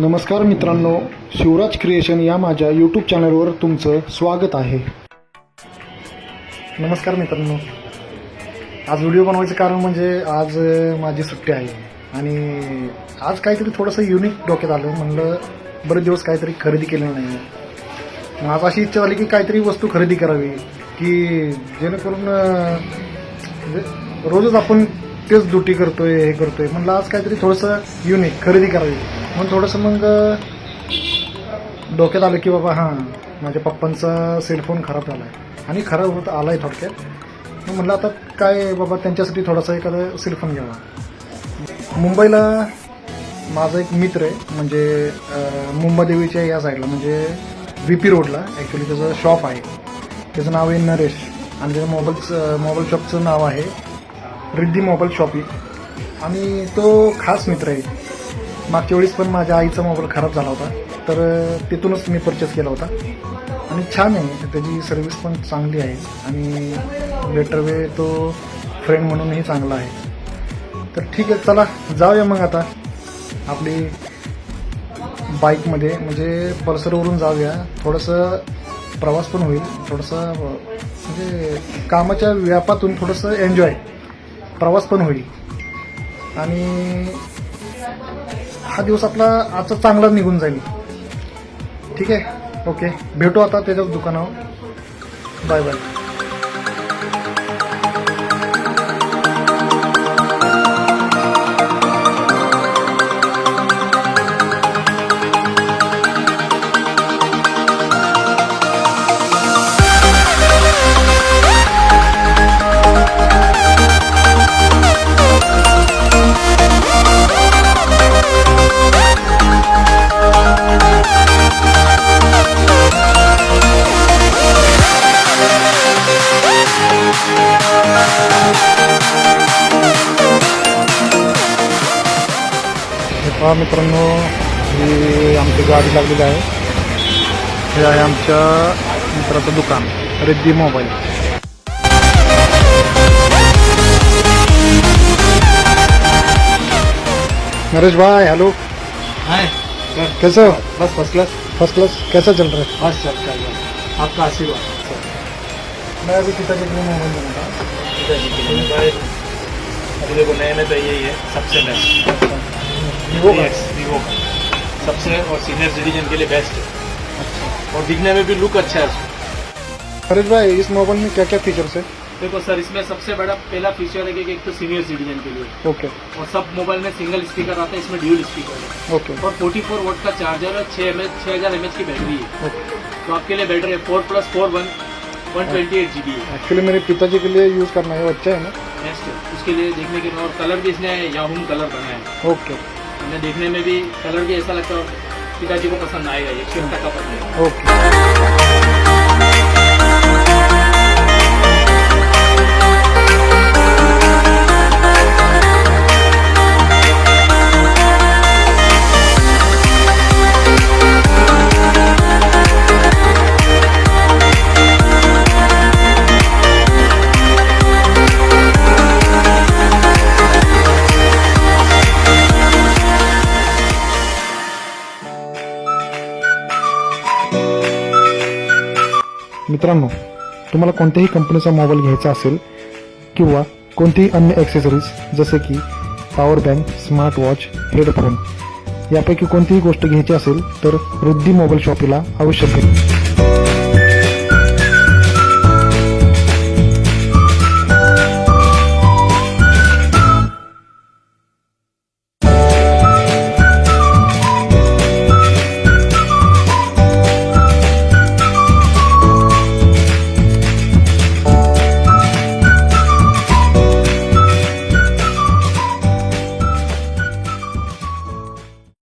नमस्कार मित्रांनो, शिवराज क्रिएशन या माझ्या यूट्यूब चॅनलवर तुमचं स्वागत आहे. नमस्कार मित्रांनो, आज व्हिडिओ बनवायचं कारण म्हणजे आज माझी सुट्टी आहे आणि आज काहीतरी थोडंसं युनिक डोक्यात आलं. म्हणलं बरेच दिवस काहीतरी खरेदी केलं नाही. मग आज अशी इच्छा झाली की काहीतरी वस्तू खरेदी करावी की जेणेकरून रोजच आपण तेच ड्युटी करतोय, हे करतोय. म्हणलं आज काहीतरी थोडंसं युनिक खरेदी करावी. मग थोडंसं डोक्यात आलं की बाबा हां, माझ्या पप्पांचा सेलफोन खराब झाला आहे आणि खराब होत आला आहे थोडक्यात. मग म्हणलं आता काय बाबा त्यांच्यासाठी थोडासा एखादा सेलफोन घ्यावा. मुंबईला माझा एक मित्र आहे, म्हणजे मुंबादेवीच्या या साईडला, म्हणजे VP रोडला ॲक्च्युली त्याचं शॉप आहे. त्याचं नाव आहे नरेश आणि त्याचं मोबाईल शॉपचं नाव आहे रिद्धी मोबाईल शॉपिंग. आणि तो खास मित्र आहे. मागच्या वेळेस पण माझ्या आईचा मोबाईल खराब झाला होता, तर तिथूनच मी परचेस केला होता आणि छान आहे. त्याची सर्व्हिस पण चांगली आहे आणि बेटर वे तो फ्रेंड म्हणूनही चांगला आहे. तर ठीक आहे, चला जाऊया मग आता आपली बाईकमध्ये, म्हणजे पल्सरवरून जाऊया. थोडंसं प्रवास पण होईल, थोडंसं म्हणजे कामाच्या व्यापातून थोडंसं एन्जॉय प्रवास पण होईल आणि हा दिवस आपला आजचा चांगला निघून जाईल. ठीक आहे, ओके, भेटू आता त्याच्याच दुकानावर. Bye bye. पहा मित्रांनो, ही आमची गाडी लागलेली आहे. हे आहे आमच्या मित्राचं दुकान रिद्धी मोबाईल. नरेश भाई, हेलो. हाय, कैसे हो? बस फर्स्ट क्लास. First class. कैसा चल रहा है? बस सब चल रहा है, आपका आशीर्वाद. मैं अभी पिताजी के लिए मोबाइल लेना था. मोबाइल अभी देखो नए में तो यही है सबसे बेस्ट. वीवो का सबसे, और सीनियर सिटीजन के लिए बेस्ट है और दिखने में भी लुक अच्छा है उसका. नरेश भाई, इस मोबाइल में क्या क्या फीचर्स है? देखो सर, इसमें सबसे बड़ा पहला फीचर है कि एक तो सीनियर सिटीजन के लिए, ओके और सब मोबाइल में सिंगल स्पीकर आता है, इसमें ड्यूल स्पीकर है ओके और 44 वोल्ट का चार्जर है, 6000 mAh की बैटरी है. ओके. तो आपके लिए बेटर है. 4+4 128 GB है. एक्चुअली मेरे पिताजी के लिए यूज़ करना है, वो अच्छा है ना? बेस्ट है उसके लिए देखने के लिए. और कलर भी इसने याहूम कलर बनाया है. ओके हमें देखने में भी कलर भी ऐसा लगता है और पिताजी को पसंद आएगा. ये 100% पसंद है. ओके. मित्रांनो, तुम्हाला कोणत्याही कंपनीचा मोबाईल घ्यायचा असेल किंवा कोणतीही अन्य ॲक्सेसरीज जसे की power bank, smart watch, headphone यापैकी कोणतीही गोष्ट घ्यायची असेल तर रिद्धी मोबाईल शॉपीला अवश्य भेट.